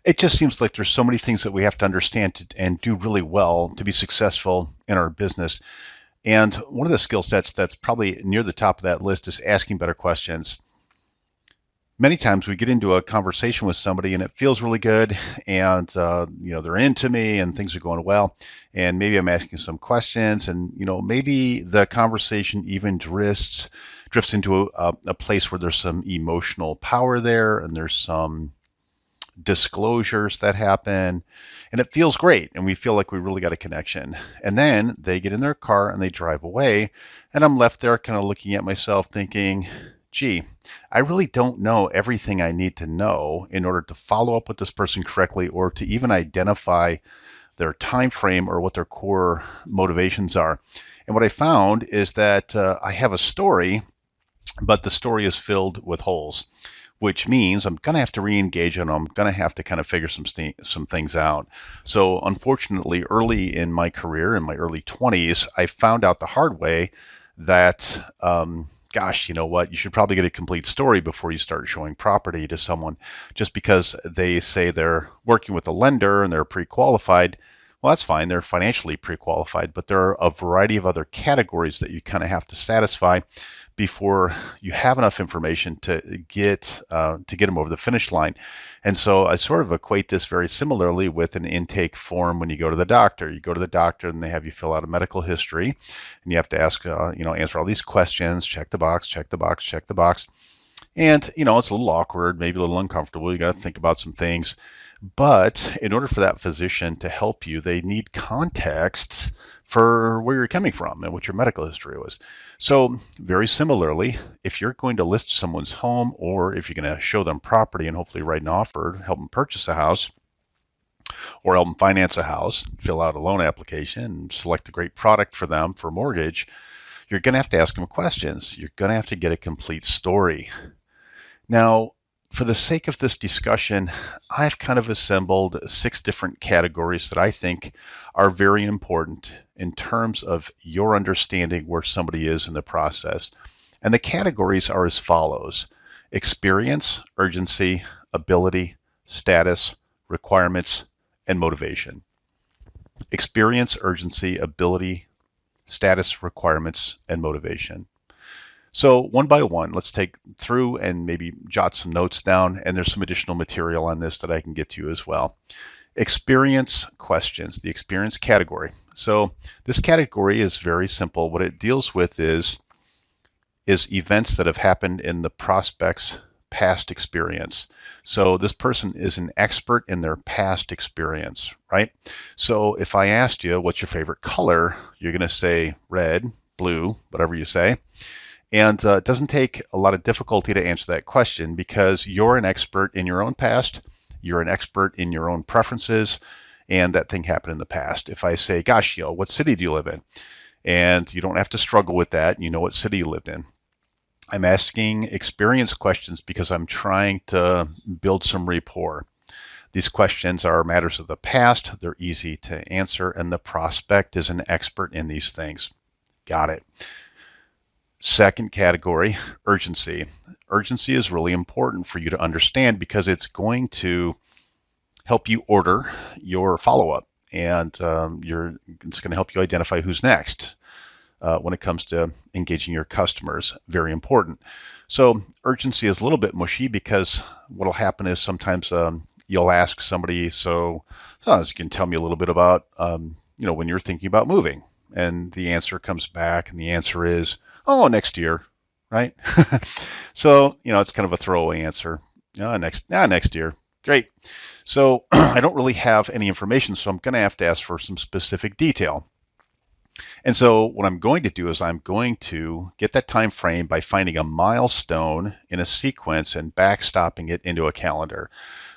It just seems like there's so many things that we have to understand and do really well to be successful in our business. And one of the skill sets that's probably near the top of that list is asking better questions. Many times we get into a conversation with somebody and it feels really good, and they're into me and things are going well, and maybe I'm asking some questions, and maybe the conversation even drifts into a place where there's some emotional power there, and there's some disclosures that happen, and it feels great, and we feel like we really got a connection. And then they get in their car and they drive away, and I'm left there kind of looking at myself thinking, gee, I really don't know everything I need to know in order to follow up with this person correctly, or to even identify their time frame or what their core motivations are. And what I found is that I have a story, but the story is filled with holes, which means I'm going to have to re-engage and I'm going to have to kind of figure some things out. So unfortunately, early in my career, in my early 20s, I found out the hard way that, gosh, you know what, you should probably get a complete story before you start showing property to someone. Just because they say they're working with a lender and they're pre-qualified, well, that's fine. They're financially pre-qualified, but there are a variety of other categories that you kind of have to satisfy before you have enough information to get them over the finish line. And so I sort of equate this very similarly with an intake form when you go to the doctor. You go to the doctor and they have you fill out a medical history, and you have to ask, answer all these questions, check the box, check the box, check the box. And, it's a little awkward, maybe a little uncomfortable. You got to think about some things. But in order for that physician to help you, they need contexts for where you're coming from and what your medical history was. So very similarly, if you're going to list someone's home, or if you're going to show them property and hopefully write an offer, help them purchase a house, or help them finance a house, fill out a loan application, and select a great product for them for a mortgage, you're going to have to ask them questions. You're going to have to get a complete story. Now, for the sake of this discussion, I've kind of assembled 6 different categories that I think are very important in terms of your understanding where somebody is in the process. And the categories are as follows: experience, urgency, ability, status, requirements, and motivation. Experience, urgency, ability, status, requirements, and motivation. So one by one, let's take through and maybe jot some notes down, and there's some additional material on this that I can get to you as well. Experience questions, the experience category. So this category is very simple. What it deals with is events that have happened in the prospect's past experience. So this person is an expert in their past experience, right? So if I asked you, what's your favorite color? You're going to say red, blue, whatever you say. And it doesn't take a lot of difficulty to answer that question, because you're an expert in your own past, you're an expert in your own preferences, and that thing happened in the past. If I say, gosh, what city do you live in? And you don't have to struggle with that. You know what city you lived in. I'm asking experience questions because I'm trying to build some rapport. These questions are matters of the past, they're easy to answer, and the prospect is an expert in these things. Got it. Second category, urgency. Urgency is really important for you to understand because it's going to help you order your follow-up, and it's going to help you identify who's next when it comes to engaging your customers. Very important. So urgency is a little bit mushy because what will happen is sometimes you'll ask somebody, so you can tell me a little bit about when you're thinking about moving, and the answer comes back, and the answer is, oh, next year, right? So, it's kind of a throwaway answer. Next year. Great. So I don't really have any information, so I'm going to have to ask for some specific detail. And so what I'm going to do is I'm going to get that time frame by finding a milestone in a sequence and backstopping it into a calendar.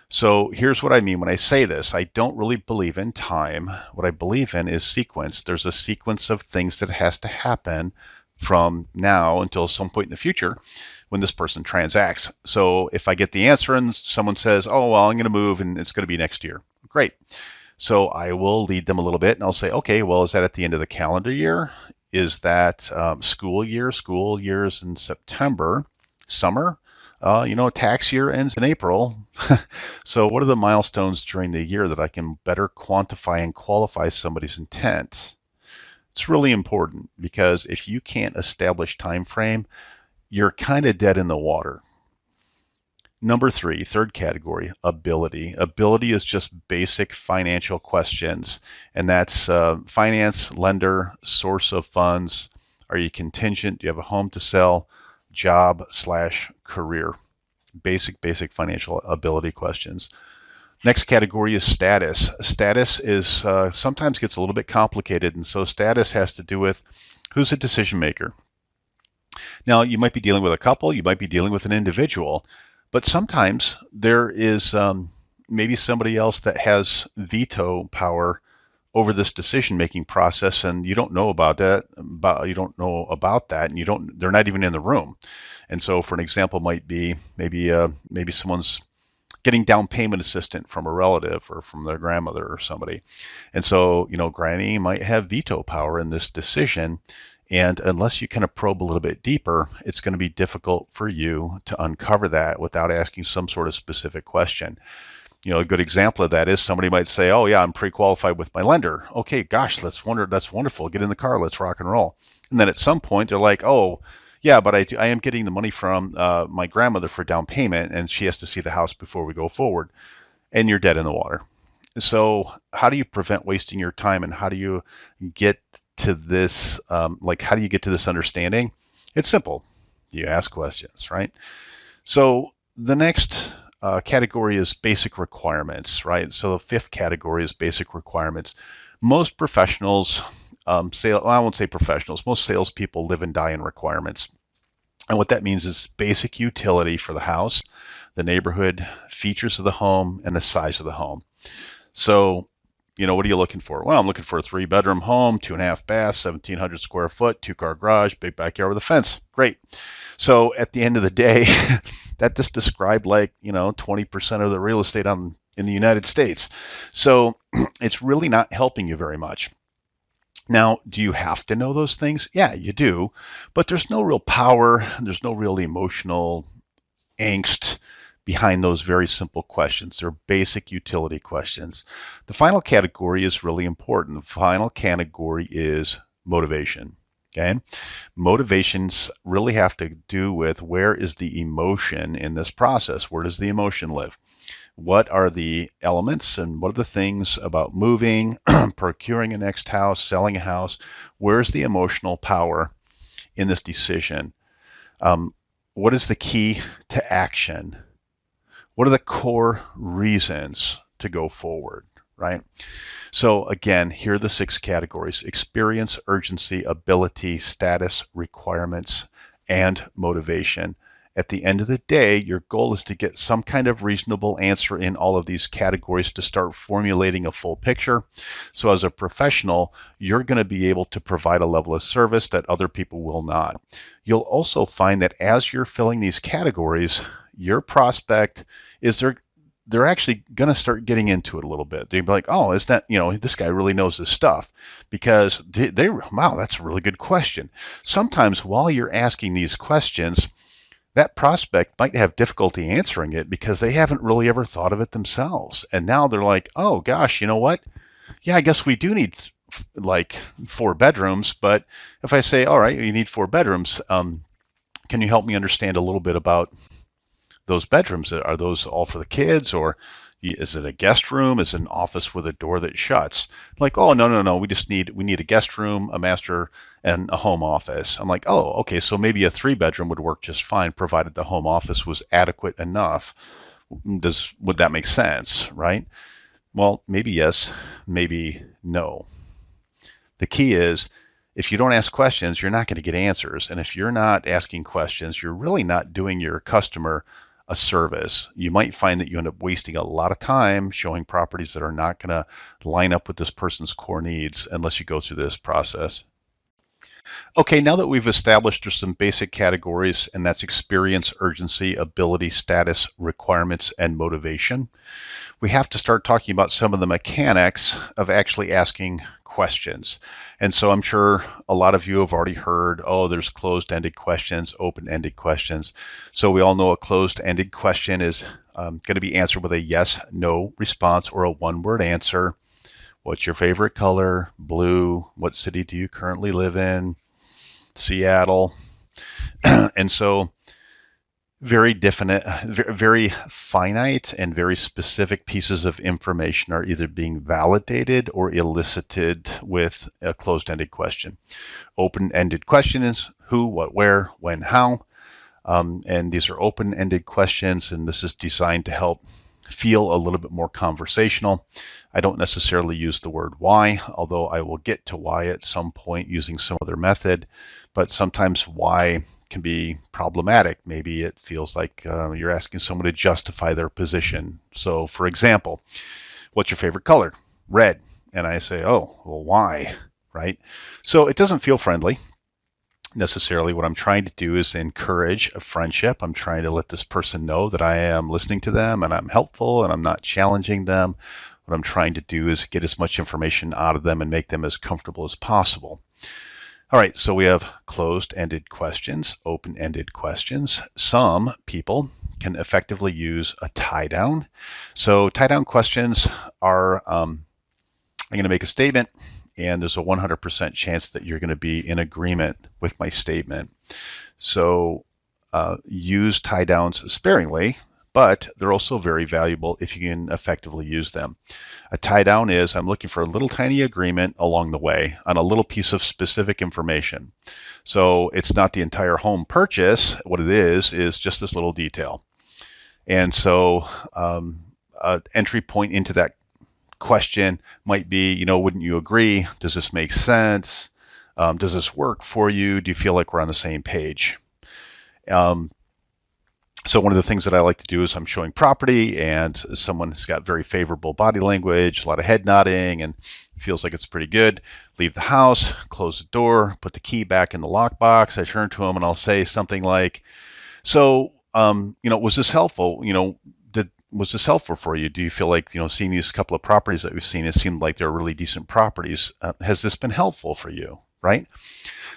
So here's what I mean when I say this. I don't really believe in time. What I believe in is sequence. There's a sequence of things that has to happen from now until some point in the future when this person transacts. So if I get the answer and someone says, oh, well, I'm going to move and it's going to be next year. Great. So I will lead them a little bit and I'll say, okay, well, is that at the end of the calendar year? Is that school year? School years in September, summer? Tax year ends in April. So what are the milestones during the year that I can better quantify and qualify somebody's intent? It's really important because if you can't establish time frame, you're kind of dead in the water. Number three, third category, ability. Ability is just basic financial questions, and that's finance, lender, source of funds. Are you contingent? Do you have a home to sell? Job/career. Basic financial ability questions. Next category is status. Status is sometimes gets a little bit complicated, and so status has to do with who's the decision maker. Now, you might be dealing with a couple, you might be dealing with an individual, but sometimes there is maybe somebody else that has veto power over this decision-making process, and you don't know about that. And they're not even in the room. And so, for an example, might be maybe someone's getting down payment assistance from a relative or from their grandmother or somebody, and so Granny might have veto power in this decision. And unless you kind of probe a little bit deeper, it's going to be difficult for you to uncover that without asking some sort of specific question. A good example of that is somebody might say, oh yeah, I'm pre-qualified with my lender. Okay, gosh, that's wonderful. Get in the car, let's rock and roll. And then at some point they're like, oh yeah, but I am getting the money from my grandmother for down payment, and she has to see the house before we go forward. And you're dead in the water. So how do you prevent wasting your time, and how do you get to this, how do you get to this understanding? It's simple. You ask questions, right? So the next category is basic requirements, right? So the fifth category is basic requirements. Most professionals, I won't say professionals, most salespeople live and die in requirements. And what that means is basic utility for the house, the neighborhood, features of the home, and the size of the home. So what are you looking for? Well, I'm looking for a 3-bedroom home, 2.5 baths, 1,700 square foot, 2-car garage, big backyard with a fence. Great. So at the end of the day, that just described 20% of the real estate in the United States. So it's really not helping you very much. Now, do you have to know those things? Yeah, you do. But there's no real power. There's no real emotional angst behind those very simple questions. They're basic utility questions. The final category is really important. The final category is motivation. Okay? Motivations really have to do with where is the emotion in this process? Where does the emotion live? What are the elements and what are the things about moving, procuring a next house, selling a house? Where's the emotional power in this decision? What is the key to action? What are the core reasons to go forward, right? So again, here are the 6 categories: experience, urgency, ability, status, requirements, and motivation. At the end of the day, your goal is to get some kind of reasonable answer in all of these categories to start formulating a full picture. So as a professional, you're going to be able to provide a level of service that other people will not. You'll also find that as you're filling these categories, your prospect they're actually going to start getting into it a little bit. They'll be like, oh, is that, this guy really knows his stuff, because wow, that's a really good question. Sometimes while you're asking these questions, that prospect might have difficulty answering it because they haven't really ever thought of it themselves. And now they're like, oh gosh, you know what? Yeah, I guess we do need 4 bedrooms. But if I say, all right, you need 4 bedrooms, can you help me understand a little bit about those bedrooms? Are those all for the kids, or is it a guest room? Is it an office with a door that shuts? Like, oh, no. We need a guest would a master, and a home office. I'm like, oh, okay. So maybe a 3-bedroom would work just fine, provided the home office was adequate enough. Would that make sense, right? Well, maybe yes, maybe no. The key is, if you don't ask questions, you're not going to get answers. And if you're not asking questions, you're really not doing your customer a service. You might find that you end up wasting a lot of time showing properties that are not going to line up with this person's core needs unless you go through this process. Okay, now that we've established there's some basic categories, and that's experience, urgency, ability, status, requirements, and motivation, we have to start talking about some of the mechanics of actually asking questions. And so I'm sure a lot of you have already heard, oh, there's closed-ended questions, open-ended questions. So we all know a closed-ended question is going to be answered with a yes, no response or a one-word answer. What's your favorite color? Blue. What city do you currently live in? Seattle. And so very definite, very finite and very specific pieces of information are either being validated or elicited with a closed-ended question. Open-ended question is who, what, where, when, how. And these are open-ended questions, and this is designed to help feel a little bit more conversational. I don't necessarily use the word why, although I will get to why at some point using some other method, but sometimes why can be problematic. Maybe it feels like you're asking someone to justify their position. So for example, what's your favorite color? Red. And I say, oh, well, why? Right? So it doesn't feel friendly. Necessarily what I'm trying to do is encourage a friendship. I'm trying to let this person know that I am listening to them and I'm helpful and I'm not challenging them. What I'm trying to do is get as much information out of them and make them as comfortable as possible. All right, so we have closed-ended questions, open-ended questions. Some people can effectively use a tie-down. So tie-down questions are, I'm going to make a statement, and there's a 100% chance that you're going to be in agreement with my statement. So use tie-downs sparingly, but they're also very valuable if you can effectively use them. A tie-down is I'm looking for a little tiny agreement along the way on a little piece of specific information. So it's not the entire home purchase. What it is just this little detail. And so an entry point into that question might be, you know, wouldn't you agree? Does this make sense? Does this work for you? Do you feel like we're on the same page? So one of the things that I like to do is I'm showing property and someone's got very favorable body language, a lot of head nodding, and feels like it's pretty good. Leave the house, close the door, put the key back in the lockbox. I turn to him and I'll say something like, so, you know, was this helpful? You know, was this helpful for you? Do you feel like, you know, seeing these couple of properties that we've seen, it seemed like they're really decent properties. Has this been helpful for you? Right?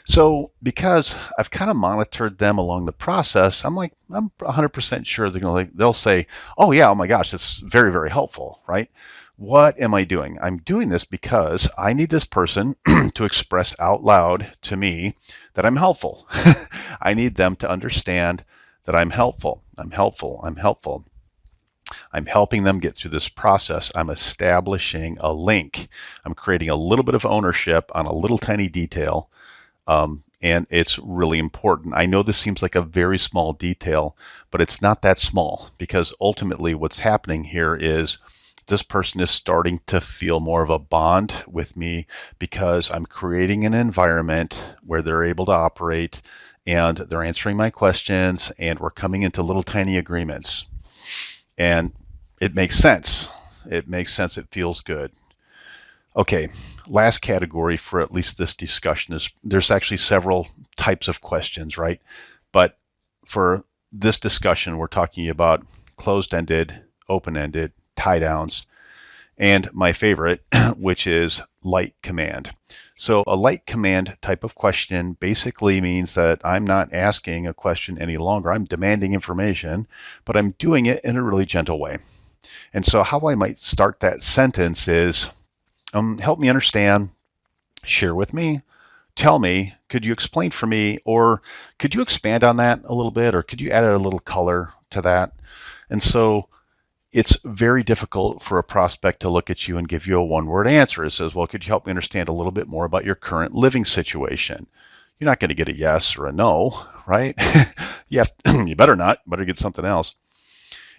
So because I've kind of monitored them along the process, I'm 100% sure they'll say, oh yeah, oh my gosh, that's very, very helpful, right? What am I doing? I'm doing this because I need this person to express out loud to me that I'm helpful. I need them to understand that I'm helpful. I'm helpful. I'm helpful. I'm helping them get through this process. I'm establishing a link. I'm creating a little bit of ownership on a little tiny detail. And it's really important. I know this seems like a very small detail, but it's not that small, because ultimately what's happening here is this person is starting to feel more of a bond with me because I'm creating an environment where they're able to operate and they're answering my questions and we're coming into little tiny agreements. And it makes sense. It makes sense. It feels good. Okay, last category for at least this discussion is there's actually several types of questions, right? But for this discussion, we're talking about closed-ended, open-ended, tie-downs, and my favorite, which is light command. So a light command type of question basically means that I'm not asking a question any longer. I'm demanding information, but I'm doing it in a really gentle way. And so how I might start that sentence is, help me understand, share with me, tell me, could you explain for me, or could you expand on that a little bit, or could you add a little color to that? And so it's very difficult for a prospect to look at you and give you a one-word answer. It says, well, could you help me understand a little bit more about your current living situation? You're not going to get a yes or a no, right? You better not, better get something else.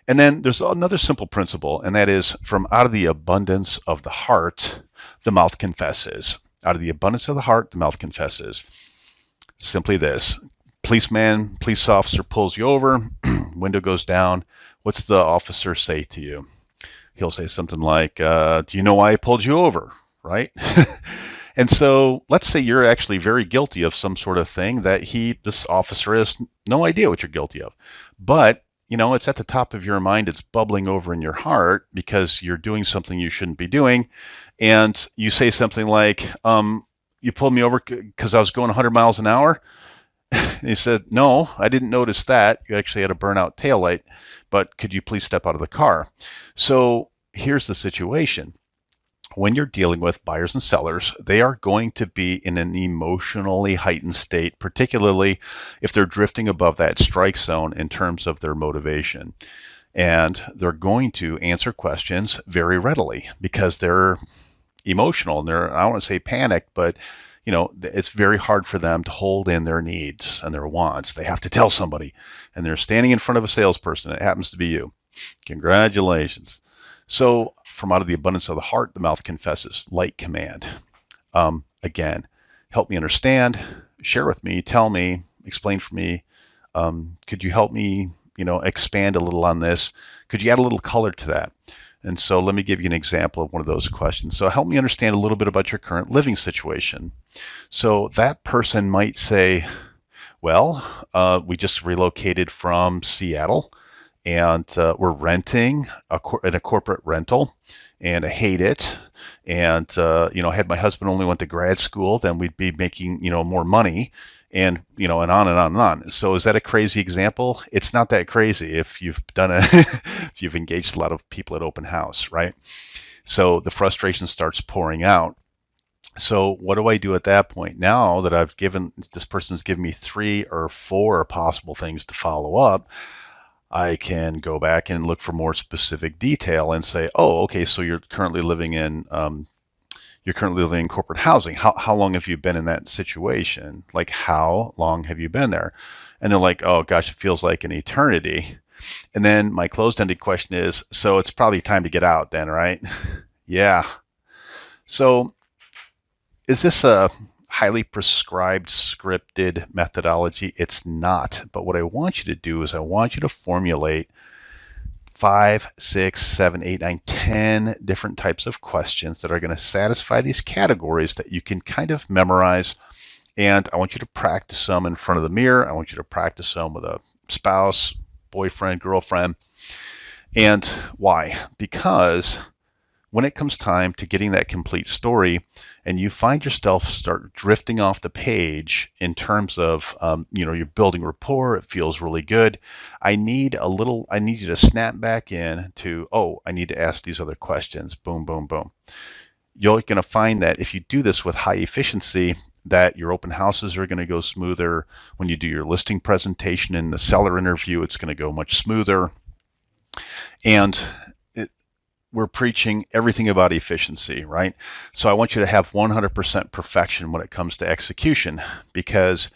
And then there's another simple principle, and that is from out of the abundance of the heart, the mouth confesses. Out of the abundance of the heart, the mouth confesses. Simply this. Policeman, police officer pulls you over, window goes down. What's the officer say to you? He'll say something like, do you know why I pulled you over? Right? And so let's say you're actually very guilty of some sort of thing that this officer has no idea what you're guilty of. But it's at the top of your mind. It's bubbling over in your heart because you're doing something you shouldn't be doing. And you say something like, you pulled me over because I was going 100 miles an hour. And he said, no, I didn't notice that. You actually had a burnout taillight, but could you please step out of the car? So here's the situation. When you're dealing with buyers and sellers, they are going to be in an emotionally heightened state, particularly if they're drifting above that strike zone in terms of their motivation. And they're going to answer questions very readily because they're emotional and they're, I don't want to say panicked, but it's very hard for them to hold in their needs and their wants. They have to tell somebody, and they're standing in front of a salesperson. It happens to be you. Congratulations. So from out of the abundance of the heart, the mouth confesses. Light command. Again, help me understand, share with me, tell me, explain for me. Could you help me, expand a little on this? Could you add a little color to that? And so let me give you an example of one of those questions. So help me understand a little bit about your current living situation. So that person might say, well, we just relocated from Seattle, and we're renting in a corporate rental, and I hate it. And had my husband only went to grad school, then we'd be making more money, and and on and on and on. So is that a crazy example? It's not that crazy if you've done if you've engaged a lot of people at open house, right? So the frustration starts pouring out. So what do I do at that point? Now that this person's given me 3 or 4 possible things to follow up, I can go back and look for more specific detail and say, oh, okay, so you're currently living in corporate housing. How long have you been in that situation? Like, how long have you been there? And they're like, oh gosh, it feels like an eternity. And then my closed-ended question is, so it's probably time to get out then, right? Yeah. So is this a highly prescribed, scripted methodology? It's not. But what I want you to do is I want you to formulate 5, 6, 7, 8, 9, 10 different types of questions that are going to satisfy these categories that you can kind of memorize. And I want you to practice them in front of the mirror. I want you to practice them with a spouse, boyfriend, girlfriend. And why? Because when it comes time to getting that complete story and you find yourself start drifting off the page in terms of, you're building rapport, it feels really good. I need you to snap back in to, oh, I need to ask these other questions. Boom, boom, boom. You're going to find that if you do this with high efficiency, that your open houses are going to go smoother. When you do your listing presentation in the seller interview, it's going to go much smoother. And we're preaching everything about efficiency, right? So I want you to have 100% perfection when it comes to execution, because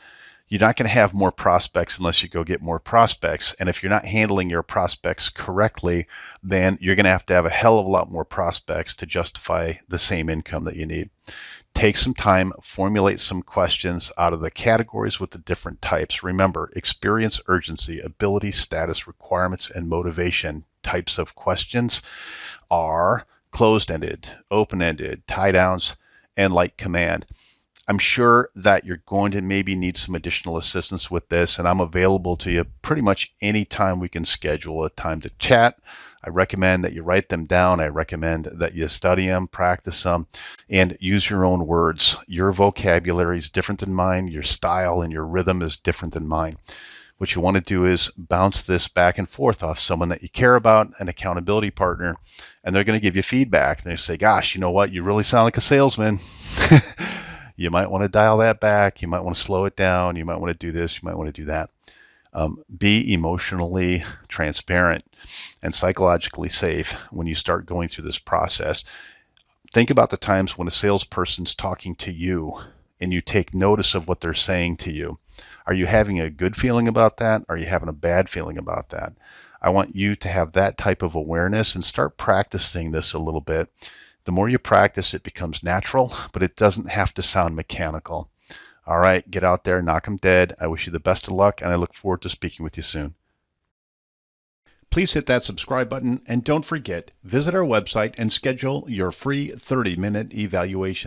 you're not going to have more prospects unless you go get more prospects. And if you're not handling your prospects correctly, then you're going to have a hell of a lot more prospects to justify the same income that you need. Take some time, formulate some questions out of the categories with the different types. Remember, experience, urgency, ability, status, requirements, and motivation types of questions are closed-ended, open-ended, tie-downs, and light command. I'm sure that you're going to maybe need some additional assistance with this, and I'm available to you pretty much any time we can schedule a time to chat. I recommend that you write them down. I recommend that you study them, practice them, and use your own words. Your vocabulary is different than mine. Your style and your rhythm is different than mine. What you want to do is bounce this back and forth off someone that you care about, an accountability partner, and they're going to give you feedback. And they say, gosh, you know what? You really sound like a salesman. You might want to dial that back. You might want to slow it down. You might want to do this. You might want to do that. Be emotionally transparent and psychologically safe when you start going through this process. Think about the times when a salesperson's talking to you and you take notice of what they're saying to you. Are you having a good feeling about that? Are you having a bad feeling about that? I want you to have that type of awareness and start practicing this a little bit. The more you practice, it becomes natural, but it doesn't have to sound mechanical. All right, get out there, knock them dead. I wish you the best of luck, and I look forward to speaking with you soon. Please hit that subscribe button, and don't forget, visit our website and schedule your free 30-minute evaluation.